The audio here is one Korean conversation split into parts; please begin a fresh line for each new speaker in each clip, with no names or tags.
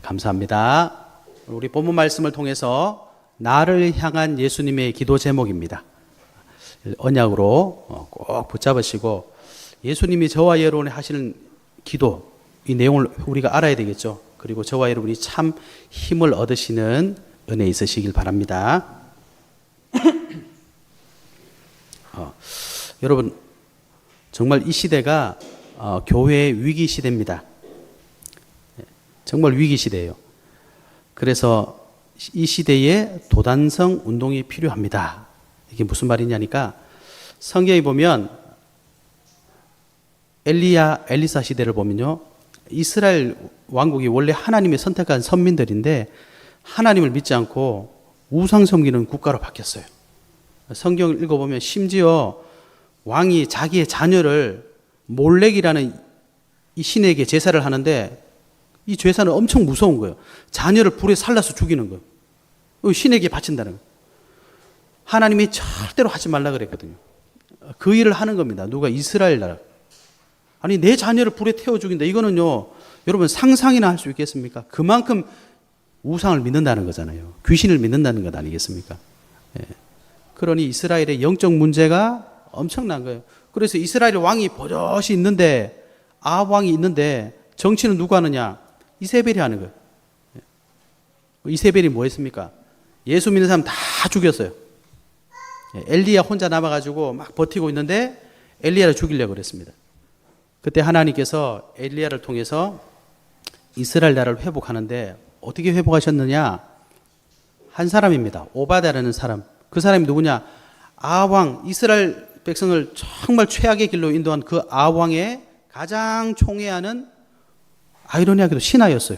감사합니다. 우리 본문 말씀을 통해서 나를 향한 예수님의 기도 제목입니다. 언약으로 꼭 붙잡으시고 예수님이 저와 여러분이 하시는 기도, 이 내용을 우리가 알아야 되겠죠. 그리고 저와 여러분이 참 힘을 얻으시는 은혜 있으시길 바랍니다. 여러분, 정말 이 시대가 교회의 위기 시대입니다. 정말 위기 시대예요. 그래서 이 시대에 도단성 운동이 필요합니다. 이게 무슨 말이냐니까 성경에 보면 엘리사 시대를 보면요, 이스라엘 왕국이 원래 하나님이 선택한 선민들인데 하나님을 믿지 않고 우상 섬기는 국가로 바뀌었어요. 성경을 읽어보면 심지어 왕이 자기의 자녀를 몰렉이라는 이 신에게 제사를 하는데 이 제사는 엄청 무서운 거예요. 자녀를 불에 살라서 죽이는 거예요. 신에게 바친다는 거예요. 하나님이 절대로 하지 말라 그랬거든요. 그 일을 하는 겁니다. 누가? 이스라엘 나라. 아니, 내 자녀를 불에 태워 죽인다. 이거는요, 여러분 상상이나 할 수 있겠습니까? 그만큼 우상을 믿는다는 거잖아요. 귀신을 믿는다는 것 아니겠습니까? 예. 그러니 이스라엘의 영적 문제가 엄청난 거예요. 그래서 이스라엘 왕이 버젓이 있는데, 아합 왕이 있는데 정치는 누가 하느냐? 이세벨이 하는 거예요. 이세벨이 뭐 했습니까? 예수 믿는 사람 다 죽였어요. 엘리야 혼자 남아가지고 막 버티고 있는데 엘리야를 죽이려고 그랬습니다. 그때 하나님께서 엘리야를 통해서 이스라엘 나라를 회복하는데 어떻게 회복하셨느냐? 한 사람입니다. 오바다라는 사람. 그 사람이 누구냐? 아합 왕, 이스라엘 백성을 정말 최악의 길로 인도한 그 아합 왕의 가장 총애하는, 아이러니하게도 신하였어요.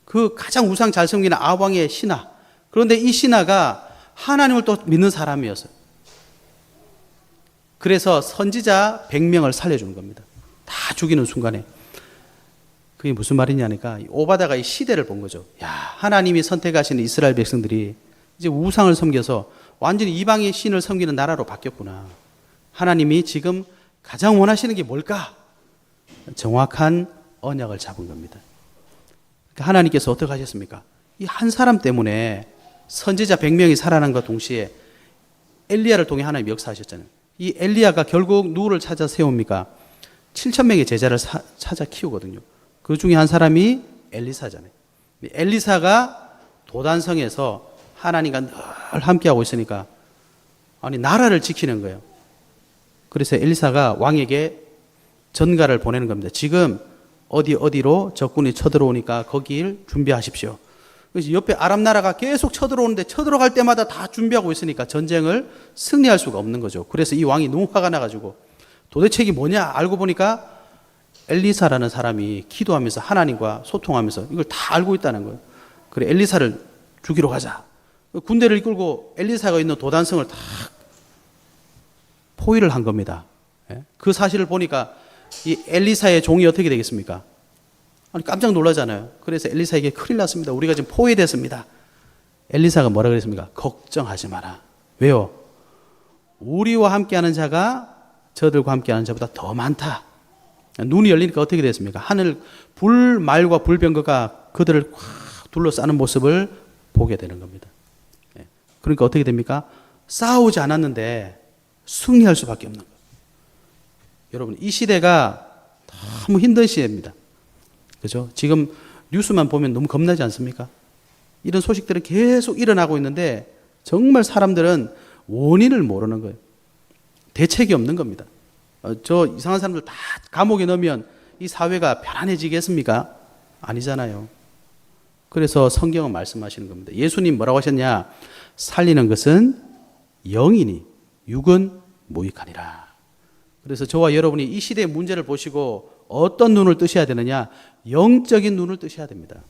그 가장 우상 잘 섬기는 아합 왕의 신하. 그런데 이 신하가 하나님을 또 믿는 사람이었어요. 그래서 선지자 100명을 살려주는 겁니다. 다 죽이는 순간에. 그게 무슨 말이냐니까 오바다가 이 시대를 본 거죠. 야, 하나님이 선택하시는 이스라엘 백성들이 이제 우상을 섬겨서 완전히 이방의 신을 섬기는 나라로 바뀌었구나. 하나님이 지금 가장 원하시는 게 뭘까? 정확한 언약을 잡은 겁니다. 그러니까 하나님께서 어떻게 하셨습니까? 이 한 사람 때문에 선지자 100명이 살아난 것 동시에 엘리야를 통해 하나님 역사하셨잖아요. 이 엘리야가 결국 누구를 찾아 세웁니까? 7,000명의 제자를 찾아 키우거든요. 그 중에 한 사람이 엘리사잖아요. 엘리사가 도단성에서 하나님과 늘 함께하고 있으니까 아니 나라를 지키는 거예요. 그래서 엘리사가 왕에게 전가를 보내는 겁니다. 지금 어디로 적군이 쳐들어오니까 거길 준비하십시오. 그래서 옆에 아람 나라가 계속 쳐들어오는데 쳐들어갈 때마다 다 준비하고 있으니까 전쟁을 승리할 수가 없는 거죠. 그래서 이 왕이 너무 화가 나가지고 도대체 이게 뭐냐 알고 보니까 엘리사라는 사람이 기도하면서 하나님과 소통하면서 이걸 다 알고 있다는 거예요. 그래 엘리사를 죽이러 가자. 군대를 이끌고 엘리사가 있는 도단성을 다 포위를 한 겁니다. 그 사실을 보니까 이 엘리사의 종이 어떻게 되겠습니까? 아니 깜짝 놀라잖아요. 그래서 엘리사에게 큰일 났습니다. 우리가 지금 포위됐습니다. 엘리사가 뭐라 그랬습니까? 걱정하지 마라. 왜요? 우리와 함께하는 자가 저들과 함께하는 자보다 더 많다. 눈이 열리니까 어떻게 됐습니까? 하늘 불말과 불병거가 그들을 확 둘러싸는 모습을 보게 되는 겁니다. 그러니까 어떻게 됩니까? 싸우지 않았는데 승리할 수밖에 없는 거예요. 여러분, 이 시대가 너무 힘든 시대입니다. 그죠? 지금 뉴스만 보면 너무 겁나지 않습니까? 이런 소식들은 계속 일어나고 있는데 정말 사람들은 원인을 모르는 거예요. 대책이 없는 겁니다. 저 이상한 사람들 다 감옥에 넣으면 이 사회가 편안해지겠습니까? 아니잖아요. 그래서 성경은 말씀하시는 겁니다. 예수님 뭐라고 하셨냐? 살리는 것은 영이니 육은 무익하니라. 그래서 저와 여러분이 이 시대의 문제를 보시고 어떤 눈을 뜨셔야 되느냐? 영적인 눈을 뜨셔야 됩니다.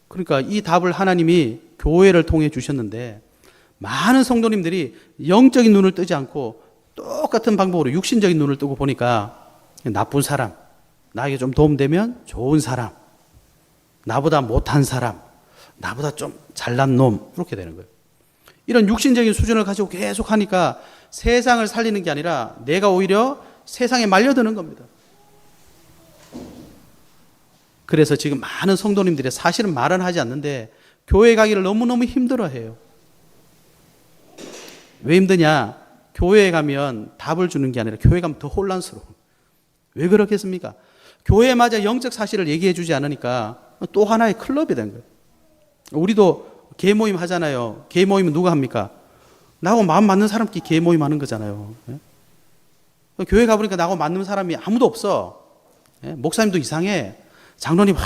그러니까 이 답을 하나님이 교회를 통해 주셨는데 많은 성도님들이 영적인 눈을 뜨지 않고 똑같은 방법으로 육신적인 눈을 뜨고 보니까 나쁜 사람, 나에게 좀 도움되면 좋은 사람, 나보다 못한 사람, 나보다 좀 잘난 놈, 이렇게 되는 거예요. 이런 육신적인 수준을 가지고 계속 하니까 세상을 살리는 게 아니라 내가 오히려 세상에 말려드는 겁니다. 그래서 지금 많은 성도님들이 사실은 말은 하지 않는데 교회 가기를 너무너무 힘들어해요. 왜 힘드냐? 교회에 가면 답을 주는 게 아니라 교회 가면 더 혼란스러워. 왜 그렇겠습니까? 교회마저 영적 사실을 얘기해 주지 않으니까 또 하나의 클럽이 된 거예요. 우리도 개모임 하잖아요. 개모임은 누가 합니까? 나하고 마음 맞는 사람끼리 개모임 하는 거잖아요. 교회 가보니까 나하고 맞는 사람이 아무도 없어. 목사님도 이상해. 장로님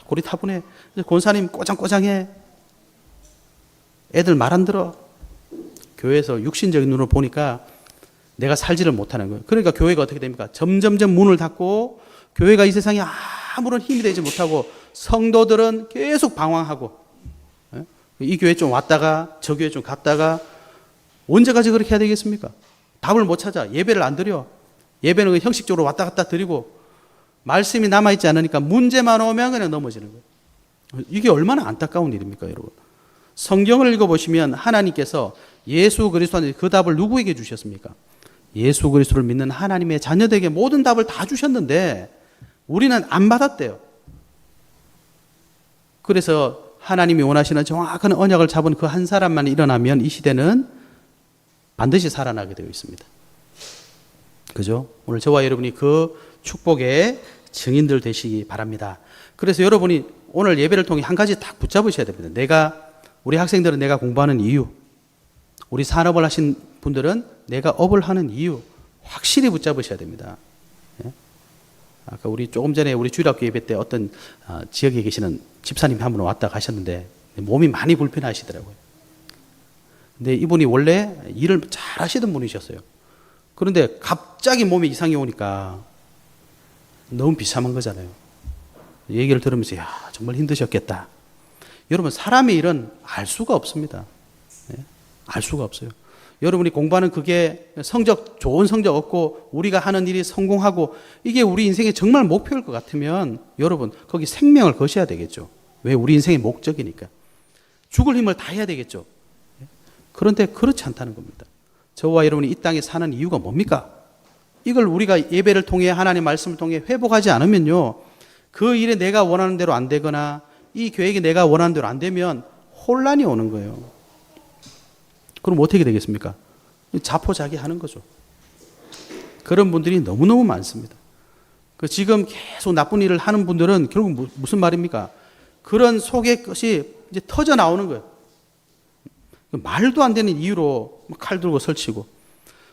고리타분해. 권사님 꼬장꼬장해. 애들 말 안 들어. 교회에서 육신적인 눈으로 보니까 내가 살지를 못하는 거예요. 그러니까 교회가 어떻게 됩니까? 점점점 문을 닫고 교회가 이 세상에 아무런 힘이 되지 못하고 성도들은 계속 방황하고 이 교회 좀 왔다가 저 교회 좀 갔다가 언제까지 그렇게 해야 되겠습니까? 답을 못 찾아. 예배를 안 드려. 예배는 형식적으로 왔다 갔다 드리고 말씀이 남아있지 않으니까 문제만 오면 그냥 넘어지는 거예요. 이게 얼마나 안타까운 일입니까, 여러분? 성경을 읽어보시면 하나님께서 예수 그리스도한테 그 답을 누구에게 주셨습니까? 예수 그리스도를 믿는 하나님의 자녀들에게 모든 답을 다 주셨는데 우리는 안 받았대요. 그래서 하나님이 원하시는 정확한 언약을 잡은 그 한 사람만 일어나면 이 시대는 반드시 살아나게 되어 있습니다. 그죠? 오늘 저와 여러분이 그 축복의 증인들 되시기 바랍니다. 그래서 여러분이 오늘 예배를 통해 한 가지 딱 붙잡으셔야 됩니다. 우리 학생들은 내가 공부하는 이유, 우리 산업을 하신 분들은 내가 업을 하는 이유 확실히 붙잡으셔야 됩니다. 아까 우리 조금 전에 우리 주일학교 예배 때 어떤 지역에 계시는 집사님이 한 분 왔다 가셨는데 몸이 많이 불편하시더라고요. 근데 이분이 원래 일을 잘 하시던 분이셨어요. 그런데 갑자기 몸에 이상이 오니까 너무 비참한 거잖아요. 얘기를 들으면서 정말 힘드셨겠다. 여러분 사람의 일은 알 수가 없습니다. 알 수가 없어요. 여러분이 공부하는 그게 좋은 성적 얻고 우리가 하는 일이 성공하고 이게 우리 인생의 정말 목표일 것 같으면 여러분 거기 생명을 거셔야 되겠죠. 왜? 우리 인생의 목적이니까. 죽을 힘을 다해야 되겠죠. 그런데 그렇지 않다는 겁니다. 저와 여러분이 이 땅에 사는 이유가 뭡니까? 이걸 우리가 예배를 통해 하나님의 말씀을 통해 회복하지 않으면요. 그 일에 내가 원하는 대로 안 되거나 이 계획이 내가 원하는 대로 안 되면 혼란이 오는 거예요. 그럼 어떻게 되겠습니까? 자포자기하는 거죠. 그런 분들이 너무너무 많습니다. 지금 계속 나쁜 일을 하는 분들은 결국 무슨 말입니까? 그런 속의 것이 이제 터져 나오는 거예요. 말도 안 되는 이유로 칼 들고 설치고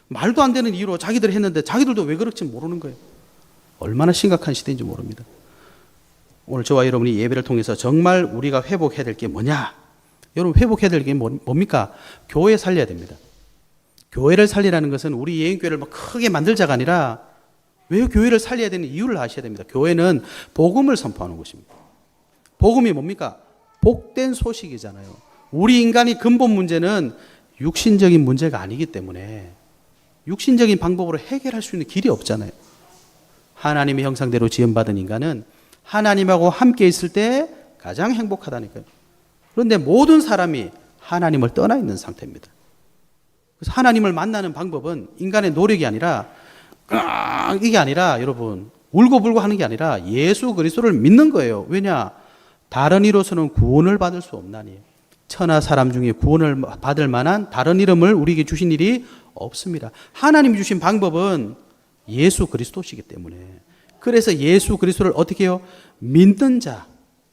말도 안 되는 이유로 자기들이 했는데 자기들도 왜 그럴지 모르는 거예요. 얼마나 심각한 시대인지 모릅니다. 오늘 저와 여러분이 예배를 통해서 정말 우리가 회복해야 될 게 뭐냐? 여러분 회복해야 될 게 뭡니까? 교회 살려야 됩니다. 교회를 살리라는 것은 우리 예인교회를 크게 만들자가 아니라 왜 교회를 살려야 되는 이유를 아셔야 됩니다. 교회는 복음을 선포하는 곳입니다. 복음이 뭡니까? 복된 소식이잖아요. 우리 인간의 근본 문제는 육신적인 문제가 아니기 때문에 육신적인 방법으로 해결할 수 있는 길이 없잖아요. 하나님의 형상대로 지음받은 인간은 하나님하고 함께 있을 때 가장 행복하다니까요. 그런데 모든 사람이 하나님을 떠나 있는 상태입니다. 그래서 하나님을 만나는 방법은 인간의 노력이 아니라 이게 아니라 여러분 울고불고 하는 게 아니라 예수 그리스도를 믿는 거예요. 왜냐? 다른 이로서는 구원을 받을 수 없나니 천하 사람 중에 구원을 받을 만한 다른 이름을 우리에게 주신 일이 없습니다. 하나님이 주신 방법은 예수 그리스도시기 때문에 그래서 예수 그리스도를 어떻게 해요? 믿는 자,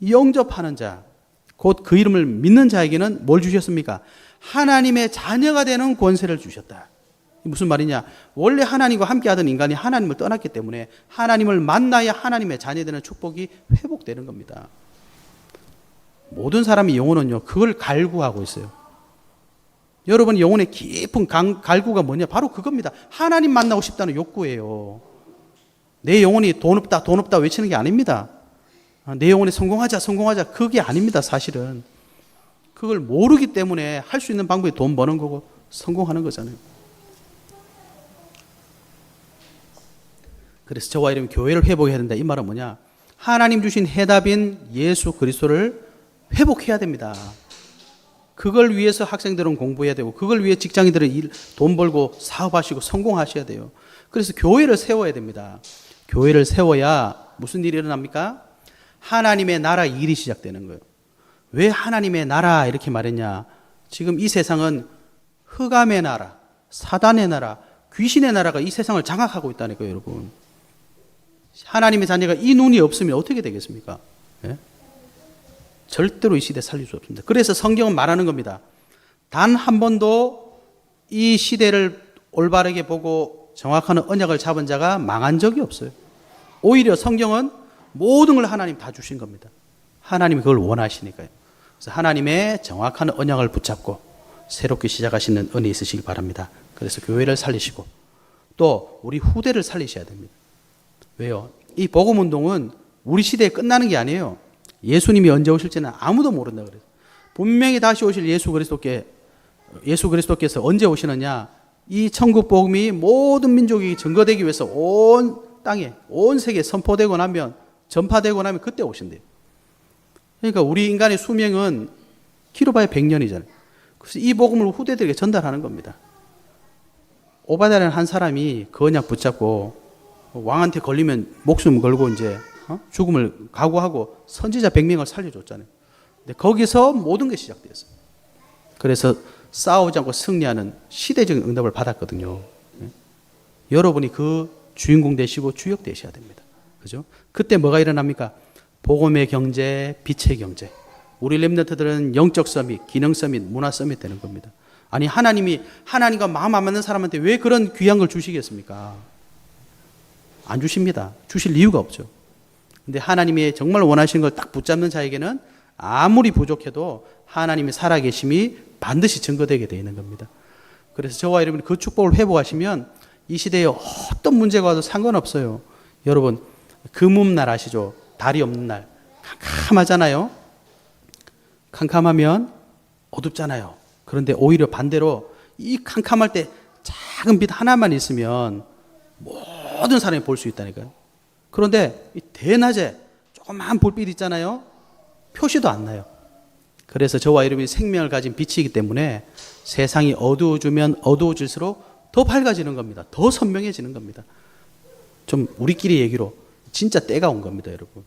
영접하는 자, 곧 그 이름을 믿는 자에게는 뭘 주셨습니까? 하나님의 자녀가 되는 권세를 주셨다. 무슨 말이냐? 원래 하나님과 함께하던 인간이 하나님을 떠났기 때문에 하나님을 만나야 하나님의 자녀 되는 축복이 회복되는 겁니다. 모든 사람의 영혼은요, 그걸 갈구하고 있어요. 여러분 영혼의 깊은 갈구가 뭐냐? 바로 그겁니다. 하나님 만나고 싶다는 욕구예요. 내 영혼이 돈 없다, 돈 없다 외치는 게 아닙니다. 내 영혼이 성공하자, 성공하자. 그게 아닙니다, 사실은. 그걸 모르기 때문에 할 수 있는 방법이 돈 버는 거고 성공하는 거잖아요. 그래서 저와 여러분 교회를 회복해야 된다. 이 말은 뭐냐? 하나님 주신 해답인 예수 그리스도를 회복해야 됩니다. 그걸 위해서 학생들은 공부해야 되고 그걸 위해 직장인들은 돈 벌고 사업하시고 성공하셔야 돼요. 그래서 교회를 세워야 됩니다. 교회를 세워야 무슨 일이 일어납니까? 하나님의 나라 일이 시작되는 거예요. 왜 하나님의 나라 이렇게 말했냐? 지금 이 세상은 흑암의 나라, 사단의 나라, 귀신의 나라가 이 세상을 장악하고 있다니까요, 여러분. 하나님의 자녀가 이 눈이 없으면 어떻게 되겠습니까? 예? 절대로 이 시대 살릴 수 없습니다. 그래서 성경은 말하는 겁니다. 단 한 번도 이 시대를 올바르게 보고 정확한 언약을 잡은 자가 망한 적이 없어요. 오히려 성경은 모든 걸 하나님 다 주신 겁니다. 하나님이 그걸 원하시니까요. 그래서 하나님의 정확한 언약을 붙잡고 새롭게 시작하시는 은혜 있으시길 바랍니다. 그래서 교회를 살리시고 또 우리 후대를 살리셔야 됩니다. 왜요? 이 복음운동은 우리 시대에 끝나는 게 아니에요. 예수님이 언제 오실지는 아무도 모른다 그래요. 분명히 다시 오실 예수 그리스도께서 언제 오시느냐? 이 천국 복음이 모든 민족이 증거되기 위해서 온 땅에, 온 세계에 선포되고 나면, 전파되고 나면 그때 오신대요. 그러니까 우리 인간의 수명은 길어봐야 100년이잖아요. 그래서 이 복음을 후대들에게 전달하는 겁니다. 오바댜라는 한 사람이 그 언약 붙잡고 왕한테 걸리면 목숨 걸고 이제 죽음을 각오하고 선지자 100명을 살려줬잖아요. 근데 거기서 모든 게 시작되었어요. 그래서 싸우지 않고 승리하는 시대적인 응답을 받았거든요. 여러분이 그 주인공 되시고 주역 되셔야 됩니다. 그죠? 그때 뭐가 일어납니까? 복음의 경제, 빛의 경제. 우리 렘넌트들은 영적 서밋, 기능 서밋, 문화 서밋 되는 겁니다. 아니 하나님이 하나님과 마음 안 맞는 사람한테 왜 그런 귀한 걸 주시겠습니까? 안 주십니다. 주실 이유가 없죠. 근데 하나님이 정말 원하시는 걸 딱 붙잡는 자에게는 아무리 부족해도 하나님의 살아계심이 반드시 증거되게 되어 있는 겁니다. 그래서 저와 여러분이 그 축복을 회복하시면 이 시대에 어떤 문제가 와도 상관없어요. 여러분 금음날 아시죠? 달이 없는 날 캄캄하잖아요. 캄캄하면 어둡잖아요. 그런데 오히려 반대로 이 캄캄할 때 작은 빛 하나만 있으면 모든 사람이 볼 수 있다니까요. 그런데 이 대낮에 조그만 불빛 있잖아요. 표시도 안 나요. 그래서 저와 여러분이 생명을 가진 빛이기 때문에 세상이 어두워지면 어두워질수록 더 밝아지는 겁니다. 더 선명해지는 겁니다. 좀 우리끼리 얘기로 진짜 때가 온 겁니다, 여러분.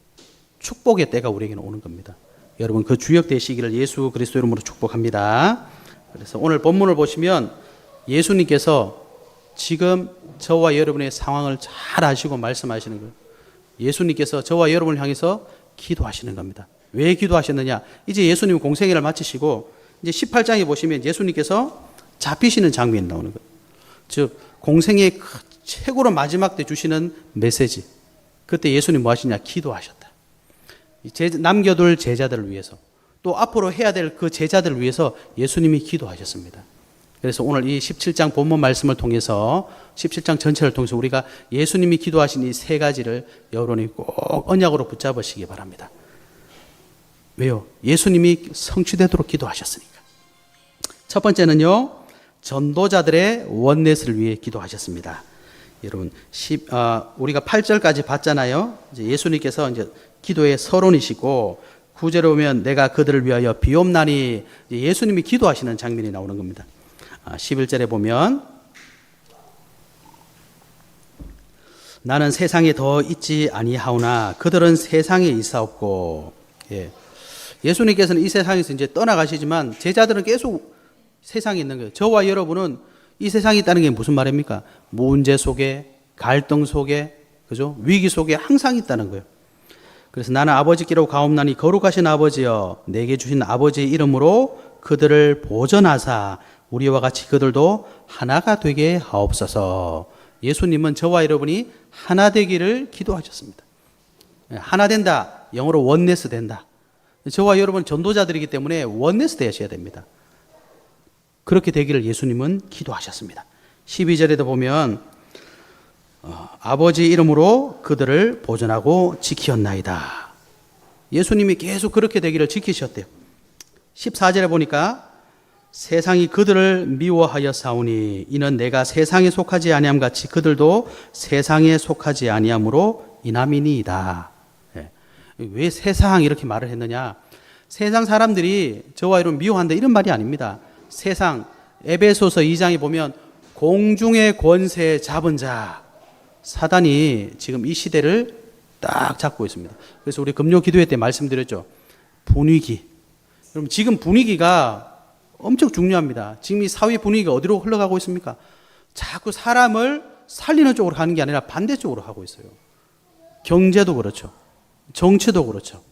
축복의 때가 우리에게는 오는 겁니다. 여러분 그 주역 되시기를 예수 그리스도 이름으로 축복합니다. 그래서 오늘 본문을 보시면 예수님께서 지금 저와 여러분의 상황을 잘 아시고 말씀하시는 거예요. 예수님께서 저와 여러분을 향해서 기도하시는 겁니다. 왜 기도하셨느냐? 이제 예수님 공생애를 마치시고 이제 18장에 보시면 예수님께서 잡히시는 장면이 나오는 거예요. 즉 공생애 최고로 마지막 때 주시는 메시지. 그때 예수님 뭐 하시냐? 기도하셨다. 남겨둘 제자들을 위해서 또 앞으로 해야 될 그 제자들을 위해서 예수님이 기도하셨습니다. 그래서 오늘 이 17장 본문 말씀을 통해서 17장 전체를 통해서 우리가 예수님이 기도하신 이 세 가지를 여러분이 꼭 언약으로 붙잡으시기 바랍니다. 왜요? 예수님이 성취되도록 기도하셨으니까. 첫 번째는요, 전도자들의 원내스를 위해 기도하셨습니다. 여러분, 우리가 8절까지 봤잖아요. 이제 예수님께서 이제 기도의 서론이시고 9절에 보면 내가 그들을 위하여 비옵나니 예수님이 기도하시는 장면이 나오는 겁니다. 11절에 보면 나는 세상에 더 있지 아니하오나 그들은 세상에 있사옵고. 예수님께서는 이 세상에서 이제 떠나가시지만 제자들은 계속 세상에 있는 거예요. 저와 여러분은 이 세상에 있다는 게 무슨 말입니까? 문제 속에, 갈등 속에, 그죠? 위기 속에 항상 있다는 거예요. 그래서 나는 아버지께로 가옵나니 거룩하신 아버지여 내게 주신 아버지의 이름으로 그들을 보전하사 우리와 같이 그들도 하나가 되게 하옵소서. 예수님은 저와 여러분이 하나 되기를 기도하셨습니다. 하나 된다. 영어로 원네스 된다. 저와 여러분 전도자들이기 때문에 원네스 되셔야 됩니다. 그렇게 되기를 예수님은 기도하셨습니다. 12절에도 보면 아버지 이름으로 그들을 보존하고 지키었나이다. 예수님이 계속 그렇게 되기를 지키셨대요. 14절에 보니까 세상이 그들을 미워하여 싸우니 이는 내가 세상에 속하지 아니함 같이 그들도 세상에 속하지 아니함으로 인함이니이다. 왜 세상 이렇게 말을 했느냐? 세상 사람들이 저와 여러분 미워한다 이런 말이 아닙니다. 세상 에베소서 2장에 보면 공중의 권세 잡은 자 사단이 지금 이 시대를 딱 잡고 있습니다. 그래서 우리 금요 기도회 때 말씀드렸죠. 분위기. 여러분 지금 분위기가 엄청 중요합니다. 지금 이 사회 분위기가 어디로 흘러가고 있습니까? 자꾸 사람을 살리는 쪽으로 가는 게 아니라 반대쪽으로 하고 있어요. 경제도 그렇죠. 정치도 그렇죠.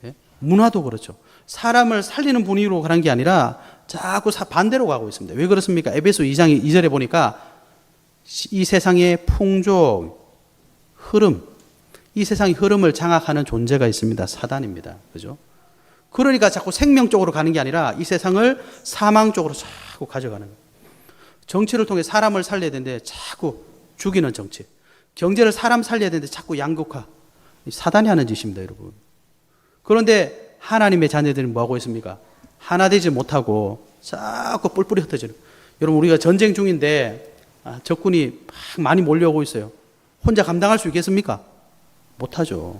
예? 문화도 그렇죠. 사람을 살리는 분위기로 가는 게 아니라 자꾸 반대로 가고 있습니다. 왜 그렇습니까? 에베소 2장 2절에 보니까 이 세상의 풍족, 흐름, 이 세상의 흐름을 장악하는 존재가 있습니다. 사단입니다. 그죠? 그러니까 자꾸 생명 쪽으로 가는 게 아니라 이 세상을 사망 쪽으로 자꾸 가져가는 거예요. 정치를 통해 사람을 살려야 되는데 자꾸 죽이는 정치. 경제를 사람 살려야 되는데 자꾸 양극화. 사단이 하는 짓입니다, 여러분. 그런데 하나님의 자녀들은 뭐하고 있습니까? 하나 되지 못하고 자꾸 뿔뿔이 흩어지는. 여러분 우리가 전쟁 중인데 적군이 막 많이 몰려오고 있어요. 혼자 감당할 수 있겠습니까? 못하죠.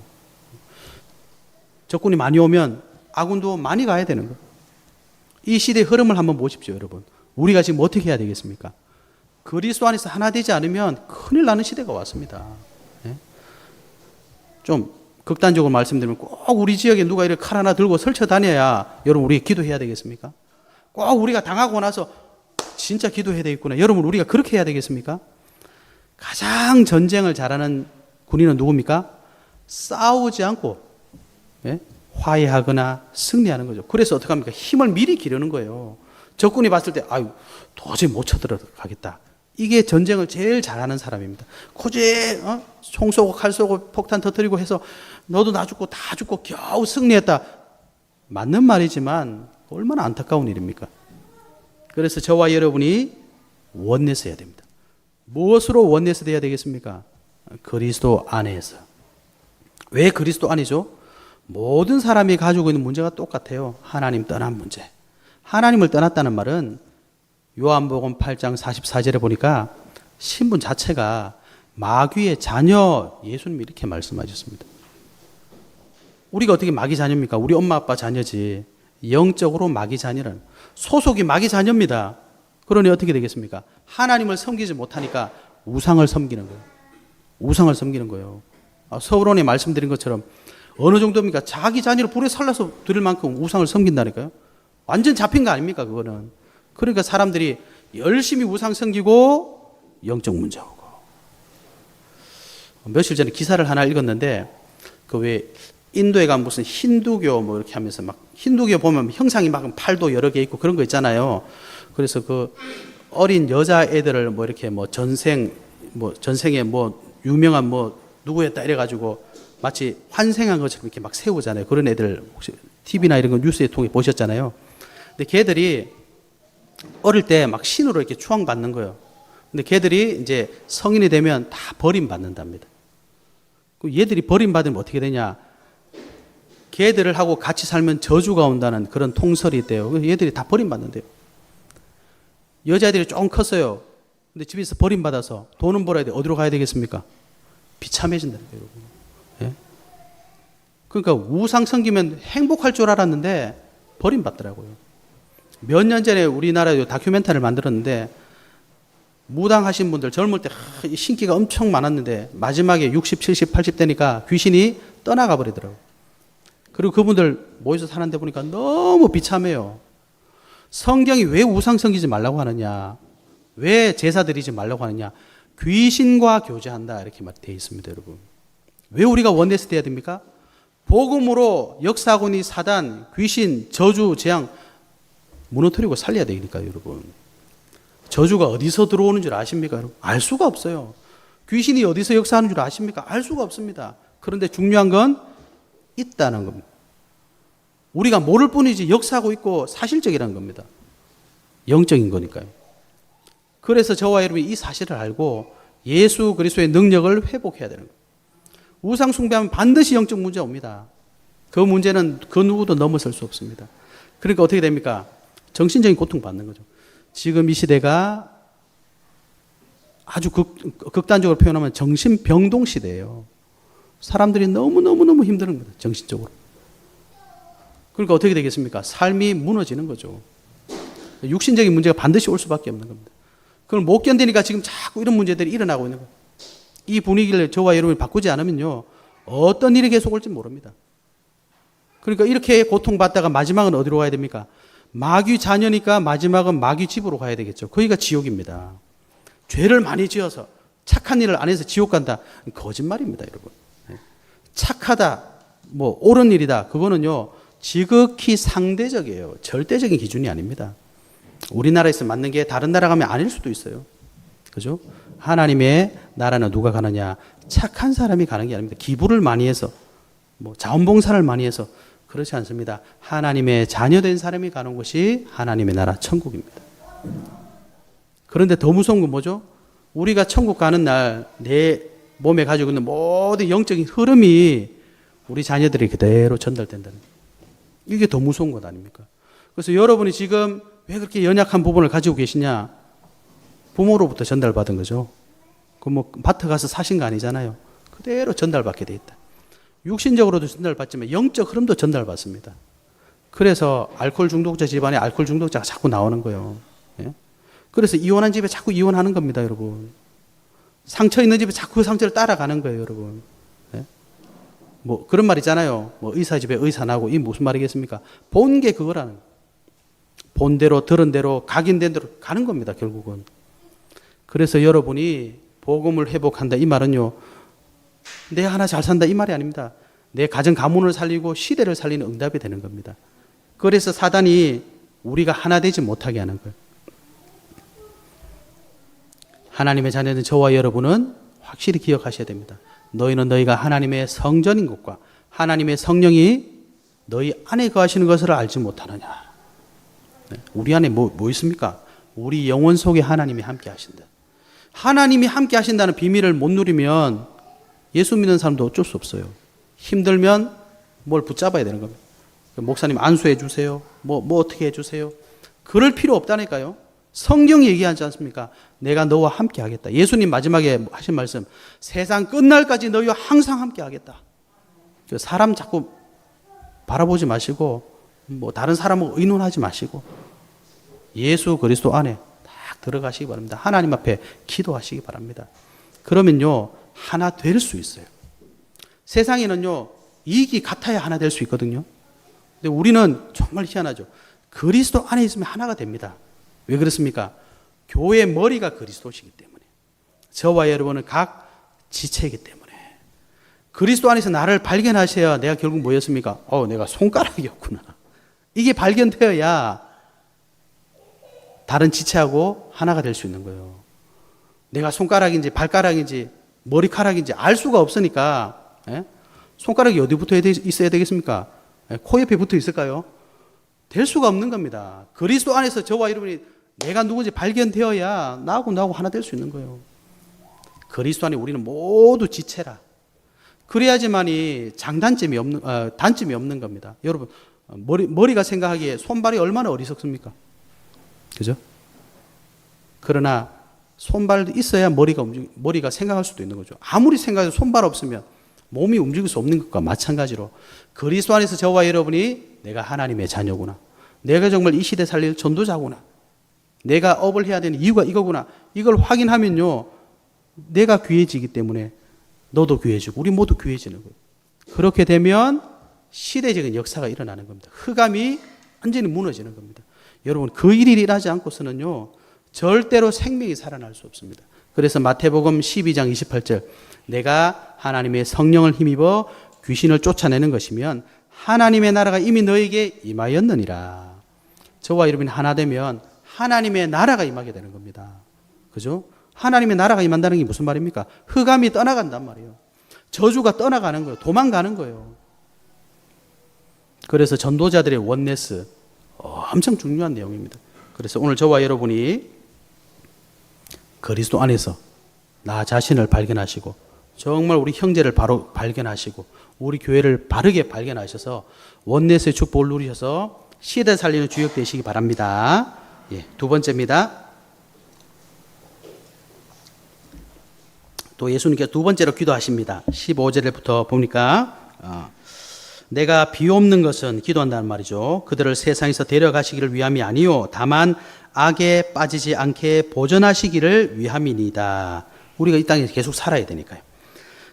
적군이 많이 오면 아군도 많이 가야 되는 거예요. 이 시대의 흐름을 한번 보십시오, 여러분. 우리가 지금 어떻게 해야 되겠습니까? 그리스도 안에서 하나 되지 않으면 큰일 나는 시대가 왔습니다. 네? 좀 극단적으로 말씀드리면 꼭 우리 지역에 누가 이렇게 칼 하나 들고 설쳐 다녀야 여러분 우리 기도해야 되겠습니까? 꼭 우리가 당하고 나서 진짜 기도해야 되겠구나. 여러분 우리가 그렇게 해야 되겠습니까? 가장 전쟁을 잘하는 군인은 누굽니까? 싸우지 않고 예? 화해하거나 승리하는 거죠. 그래서 어떻게 합니까? 힘을 미리 기르는 거예요. 적군이 봤을 때 아유 도저히 못 쳐들어가겠다. 이게 전쟁을 제일 잘하는 사람입니다. 고제 총 쏘고 칼 쏘고 폭탄 터뜨리고 해서 너도 나 죽고 다 죽고 겨우 승리했다. 맞는 말이지만 얼마나 안타까운 일입니까? 그래서 저와 여러분이 원내서 해야 됩니다. 무엇으로 원내서 돼야 되겠습니까? 그리스도 안에서. 왜 그리스도 안이죠? 모든 사람이 가지고 있는 문제가 똑같아요. 하나님 떠난 문제. 하나님을 떠났다는 말은 요한복음 8장 44절에 보니까 신분 자체가 마귀의 자녀, 예수님이 이렇게 말씀하셨습니다. 우리가 어떻게 마귀 자녀입니까? 우리 엄마 아빠 자녀지. 영적으로 마귀 자녀는 소속이 마귀 자녀입니다. 그러니 어떻게 되겠습니까? 하나님을 섬기지 못하니까 우상을 섬기는 거예요. 우상을 섬기는 거예요. 서론에 말씀드린 것처럼 어느 정도입니까? 자기 자녀를 불에 살라서 드릴 만큼 우상을 섬긴다니까요. 완전 잡힌 거 아닙니까? 그거는. 그러니까 사람들이 열심히 우상 섬기고 영적 문제 오고. 며칠 전에 기사를 하나 읽었는데 그 왜 인도에 가면 무슨 힌두교 뭐 이렇게 하면서 막 힌두교 보면 형상이 막 팔도 여러 개 있고 그런 거 있잖아요. 그래서 그 어린 여자 애들을 뭐 이렇게 뭐 전생에 뭐 유명한 뭐 누구였다 이래가지고 마치 환생한 것처럼 이렇게 막 세우잖아요. 그런 애들 혹시 TV나 이런 거 뉴스에 통해 보셨잖아요. 근데 걔들이 어릴 때 막 신으로 이렇게 추앙받는 거예요. 근데 걔들이 이제 성인이 되면 다 버림받는답니다. 얘들이 버림받으면 어떻게 되냐? 걔들을 하고 같이 살면 저주가 온다는 그런 통설이 있대요. 그래서 얘들이 다 버림받는데요. 여자애들이 조금 컸어요. 근데 집에서 버림받아서 돈은 벌어야 돼. 어디로 가야 되겠습니까? 비참해진다는 거예요, 여러분. 예? 그러니까 우상 섬기면 행복할 줄 알았는데 버림받더라고요. 몇 년 전에 우리나라에 다큐멘터리를 만들었는데 무당하신 분들 젊을 때 신기가 엄청 많았는데 마지막에 60, 70, 80 되니까 귀신이 떠나가 버리더라고요. 그리고 그분들 모여서 사는데 보니까 너무 비참해요. 성경이 왜 우상 섬기지 말라고 하느냐? 왜 제사 드리지 말라고 하느냐? 귀신과 교제한다 이렇게 되어 있습니다, 여러분. 왜 우리가 원내스 돼야 됩니까? 복음으로 역사하고 있는 사단, 귀신, 저주, 재앙 무너뜨리고 살려야 되니까요, 여러분. 저주가 어디서 들어오는 줄 아십니까, 여러분? 알 수가 없어요. 귀신이 어디서 역사하는 줄 아십니까? 알 수가 없습니다. 그런데 중요한 건 있다는 겁니다. 우리가 모를 뿐이지 역사하고 있고 사실적이라는 겁니다. 영적인 거니까요. 그래서 저와 여러분이 이 사실을 알고 예수 그리스도의 능력을 회복해야 되는 거예요. 우상 숭배하면 반드시 영적 문제 옵니다. 그 문제는 그 누구도 넘어설 수 없습니다. 그러니까 어떻게 됩니까? 정신적인 고통 받는 거죠. 지금 이 시대가 아주 극단적으로 표현하면 정신병동 시대예요. 사람들이 너무너무 힘든 겁니다. 정신적으로. 그러니까 어떻게 되겠습니까? 삶이 무너지는 거죠. 육신적인 문제가 반드시 올 수밖에 없는 겁니다. 그걸 못 견디니까 지금 자꾸 이런 문제들이 일어나고 있는 거예요. 이 분위기를 저와 여러분이 바꾸지 않으면요. 어떤 일이 계속 올지 모릅니다. 그러니까 이렇게 고통받다가 마지막은 어디로 가야 됩니까? 마귀 자녀니까 마지막은 마귀 집으로 가야 되겠죠. 거기가 지옥입니다. 죄를 많이 지어서 착한 일을 안 해서 지옥 간다. 거짓말입니다, 여러분. 착하다, 뭐 옳은 일이다. 그거는요 지극히 상대적이에요. 절대적인 기준이 아닙니다. 우리나라에서 맞는 게 다른 나라 가면 아닐 수도 있어요. 그죠? 하나님의 나라는 누가 가느냐? 착한 사람이 가는 게 아닙니다. 기부를 많이 해서, 뭐 자원봉사를 많이 해서 그렇지 않습니다. 하나님의 자녀된 사람이 가는 곳이 하나님의 나라 천국입니다. 그런데 더 무서운 건 뭐죠? 우리가 천국 가는 날 내 몸에 가지고 있는 모든 영적인 흐름이 우리 자녀들이 그대로 전달된다는 거예요. 이게 더 무서운 것 아닙니까? 그래서 여러분이 지금 왜 그렇게 연약한 부분을 가지고 계시냐? 부모로부터 전달받은 거죠. 그 뭐 마트 가서 사신 거 아니잖아요. 그대로 전달받게 돼 있다. 육신적으로도 전달받지만 영적 흐름도 전달받습니다. 그래서 알코올 중독자 집안에 알코올 중독자가 자꾸 나오는 거예요. 예? 그래서 이혼한 집에 자꾸 이혼하는 겁니다, 여러분. 상처 있는 집에 자꾸 그 상처를 따라가는 거예요, 여러분. 예? 뭐 그런 말 있잖아요. 뭐 의사 집에 의사 나고, 이 무슨 말이겠습니까? 본 게 그거라는 거예요. 본 대로 들은 대로 각인된 대로 가는 겁니다, 결국은. 그래서 여러분이 복음을 회복한다 이 말은요, 내가 하나 잘 산다 이 말이 아닙니다. 내 가정 가문을 살리고 시대를 살리는 응답이 되는 겁니다. 그래서 사단이 우리가 하나 되지 못하게 하는 거예요. 하나님의 자녀된 저와 여러분은 확실히 기억하셔야 됩니다. 너희는 너희가 하나님의 성전인 것과 하나님의 성령이 너희 안에 거하시는 것을 알지 못하느냐. 우리 안에 뭐 있습니까? 우리 영혼 속에 하나님이 함께 하신다. 하나님이 함께 하신다는 비밀을 못 누리면 예수 믿는 사람도 어쩔 수 없어요. 힘들면 뭘 붙잡아야 되는 겁니다. 목사님 안수해 주세요. 뭐 어떻게 해 주세요. 그럴 필요 없다니까요. 성경이 얘기하지 않습니까? 내가 너와 함께 하겠다. 예수님 마지막에 하신 말씀, 세상 끝날까지 너희와 항상 함께 하겠다. 사람 자꾸 바라보지 마시고, 뭐 다른 사람을 의논하지 마시고, 예수 그리스도 안에 딱 들어가시기 바랍니다. 하나님 앞에 기도하시기 바랍니다. 그러면요, 하나 될 수 있어요. 세상에는요, 이익이 같아야 하나 될 수 있거든요. 근데 우리는 정말 희한하죠. 그리스도 안에 있으면 하나가 됩니다. 왜 그렇습니까? 교회의 머리가 그리스도시기 때문에. 저와 여러분은 각 지체이기 때문에. 그리스도 안에서 나를 발견하셔야 내가 결국 뭐였습니까? 내가 손가락이었구나. 이게 발견되어야 다른 지체하고 하나가 될 수 있는 거예요. 내가 손가락인지 발가락인지 머리카락인지 알 수가 없으니까, 손가락이 어디 붙어 있어야 되겠습니까? 코 옆에 붙어 있을까요? 될 수가 없는 겁니다. 그리스도 안에서 저와 여러분이 내가 누군지 발견되어야 나하고 하나 될 수 있는 거예요. 그리스도 안에 우리는 모두 지체라. 그래야지만이 단점이 없는 겁니다. 여러분, 머리가 생각하기에 손발이 얼마나 어리석습니까? 그죠? 그러나 손발도 있어야 머리가 생각할 수도 있는 거죠. 아무리 생각해도 손발 없으면 몸이 움직일 수 없는 것과 마찬가지로 그리스도 안에서 저와 여러분이 내가 하나님의 자녀구나. 내가 정말 이 시대 살릴 전도자구나. 내가 업을 해야 되는 이유가 이거구나. 이걸 확인하면요, 내가 귀해지기 때문에 너도 귀해지고 우리 모두 귀해지는 거예요. 그렇게 되면 시대적인 역사가 일어나는 겁니다. 흑암이 완전히 무너지는 겁니다. 여러분, 그 일이 일어나지 않고서는요, 절대로 생명이 살아날 수 없습니다. 그래서 마태복음 12장 28절, 내가 하나님의 성령을 힘입어 귀신을 쫓아내는 것이면 하나님의 나라가 이미 너에게 임하였느니라. 저와 여러분이 하나 되면 하나님의 나라가 임하게 되는 겁니다. 그죠? 하나님의 나라가 임한다는 게 무슨 말입니까? 흑암이 떠나간단 말이에요. 저주가 떠나가는 거예요. 도망가는 거예요. 그래서 전도자들의 원네스, 엄청 중요한 내용입니다. 그래서 오늘 저와 여러분이 그리스도 안에서 나 자신을 발견하시고 정말 우리 형제를 바로 발견하시고 우리 교회를 바르게 발견하셔서 원네스의 축복을 누리셔서 시대 살리는 주역 되시기 바랍니다. 두 번째입니다. 또 예수님께서 두 번째로 기도하십니다. 15절부터 보니까 내가 비옵는 것은 기도한다는 말이죠. 그들을 세상에서 데려가시기를 위함이 아니요 다만 악에 빠지지 않게 보존하시기를 위함이니이다. 우리가 이 땅에 계속 살아야 되니까요.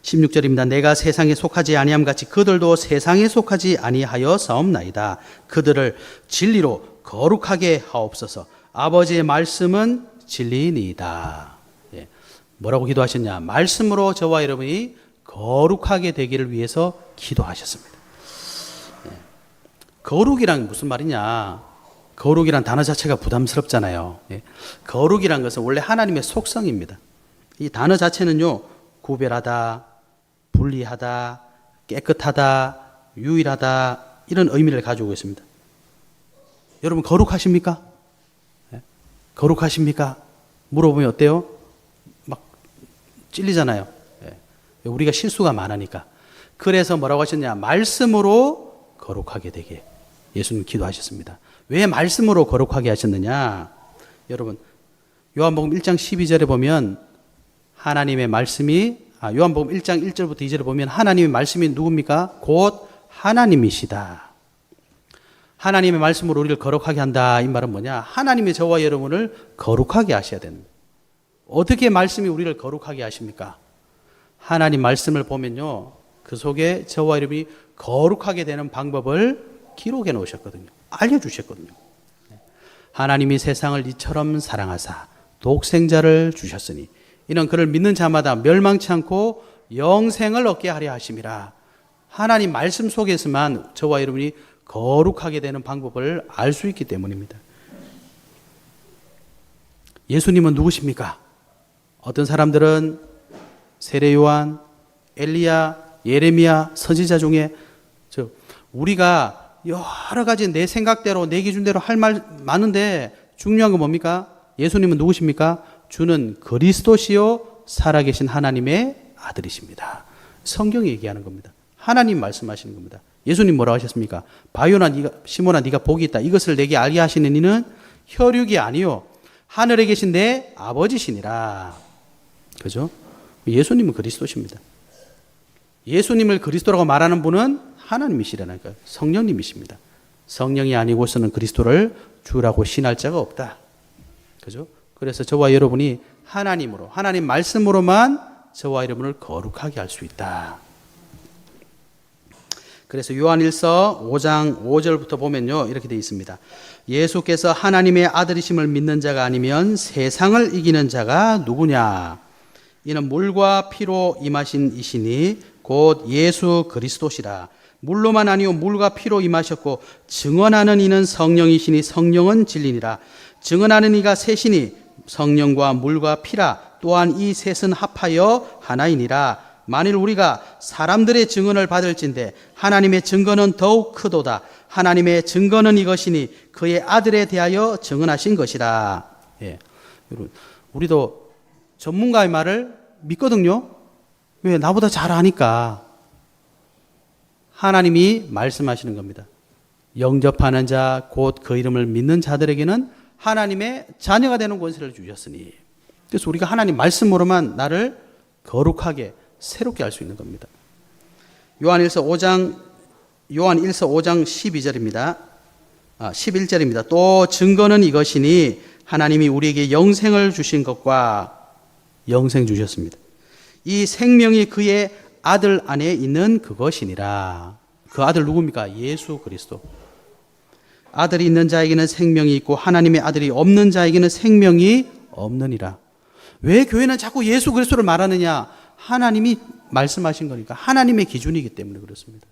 16절입니다. 내가 세상에 속하지 아니함 같이 그들도 세상에 속하지 아니하여 싸움나이다. 그들을 진리로 거룩하게 하옵소서. 아버지의 말씀은 진리니이다. 예. 뭐라고 기도하셨냐? 말씀으로 저와 여러분이 거룩하게 되기를 위해서 기도하셨습니다. 예. 거룩이란 무슨 말이냐? 거룩이란 단어 자체가 부담스럽잖아요. 예. 거룩이란 것은 원래 하나님의 속성입니다. 이 단어 자체는요, 구별하다, 분리하다, 깨끗하다, 유일하다, 이런 의미를 가지고 있습니다. 여러분, 거룩하십니까? 예? 거룩하십니까? 물어보면 어때요? 막 찔리잖아요. 예. 우리가 실수가 많으니까. 그래서 뭐라고 하셨냐? 말씀으로 거룩하게 되게 예수님 기도하셨습니다. 왜 말씀으로 거룩하게 하셨느냐? 여러분, 요한복음 1장 12절에 보면 하나님의 말씀이, 요한복음 1장 1절부터 2절에 보면 하나님의 말씀이 누굽니까? 곧 하나님이시다. 하나님의 말씀으로 우리를 거룩하게 한다. 이 말은 뭐냐? 하나님이 저와 여러분을 거룩하게 하셔야 됩니다. 어떻게 말씀이 우리를 거룩하게 하십니까? 하나님 말씀을 보면요, 그 속에 저와 여러분이 거룩하게 되는 방법을 기록해 놓으셨거든요. 알려주셨거든요. 하나님이 세상을 이처럼 사랑하사 독생자를 주셨으니 이는 그를 믿는 자마다 멸망치 않고 영생을 얻게 하려 하심이라. 하나님 말씀 속에서만 저와 여러분이 거룩하게 되는 방법을 알 수 있기 때문입니다. 예수님은 누구십니까? 어떤 사람들은 세례 요한, 엘리야, 예레미야, 선지자 중에 우리가 여러 가지 내 생각대로 내 기준대로 할 말 많은데 중요한 건 뭡니까? 예수님은 누구십니까? 주는 그리스도시요 살아계신 하나님의 아들이십니다. 성경이 얘기하는 겁니다. 하나님 말씀하시는 겁니다. 예수님 뭐라고 하셨습니까? 바요나 시몬아 네가 복이 있다. 이것을 내게 알게 하시는 이는 혈육이 아니요 하늘에 계신 내 아버지시니라. 그죠? 예수님은 그리스도십니다. 예수님을 그리스도라고 말하는 분은 하나님이시라니까요. 성령님이십니다. 성령이 아니고서는 그리스도를 주라고 신할 자가 없다. 그죠? 그래서 저와 여러분이 하나님으로, 하나님 말씀으로만 저와 여러분을 거룩하게 할 수 있다. 그래서 요한일서 5장 5절부터 보면요, 이렇게 되어 있습니다. 예수께서 하나님의 아들이심을 믿는 자가 아니면 세상을 이기는 자가 누구냐? 이는 물과 피로 임하신 이시니 곧 예수 그리스도시라. 물로만 아니요 물과 피로 임하셨고 증언하는 이는 성령이시니 성령은 진리니라. 증언하는 이가 셋이니 성령과 물과 피라. 또한 이 셋은 합하여 하나이니라. 만일 우리가 사람들의 증언을 받을진대 하나님의 증거는 더욱 크도다. 하나님의 증거는 이것이니 그의 아들에 대하여 증언하신 것이라. 예. 여러분, 우리도 전문가의 말을 믿거든요. 왜? 나보다 잘 아니까. 하나님이 말씀하시는 겁니다. 영접하는 자, 곧 그 이름을 믿는 자들에게는 하나님의 자녀가 되는 권세를 주셨으니. 그래서 우리가 하나님 말씀으로만 나를 거룩하게 새롭게 할 수 있는 겁니다. 요한일서 5장 12절입니다. 11절입니다. 또 증거는 이것이니 하나님이 우리에게 영생을 주신 것과 영생 주셨습니다. 이 생명이 그의 아들 안에 있는 그것이니라. 그 아들 누굽니까? 예수 그리스도. 아들이 있는 자에게는 생명이 있고 하나님의 아들이 없는 자에게는 생명이 없느니라. 왜 교회는 자꾸 예수 그리스도를 말하느냐? 하나님이 말씀하신 거니까. 하나님의 기준이기 때문에 그렇습니다.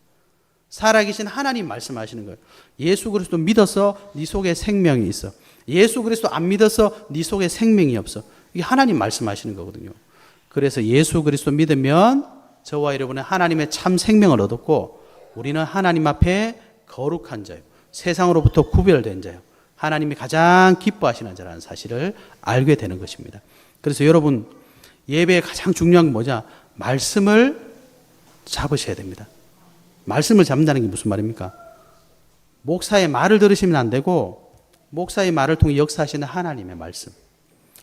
살아계신 하나님 말씀하시는 거예요. 예수 그리스도 믿어서 네 속에 생명이 있어. 예수 그리스도 안 믿어서 네 속에 생명이 없어. 이게 하나님 말씀하시는 거거든요. 그래서 예수 그리스도 믿으면 저와 여러분은 하나님의 참 생명을 얻었고 우리는 하나님 앞에 거룩한 자요. 세상으로부터 구별된 자요. 하나님이 가장 기뻐하시는 자라는 사실을 알게 되는 것입니다. 그래서 여러분 예배의 가장 중요한 건 뭐냐? 말씀을 잡으셔야 됩니다. 말씀을 잡는다는 게 무슨 말입니까? 목사의 말을 들으시면 안 되고 목사의 말을 통해 역사하시는 하나님의 말씀.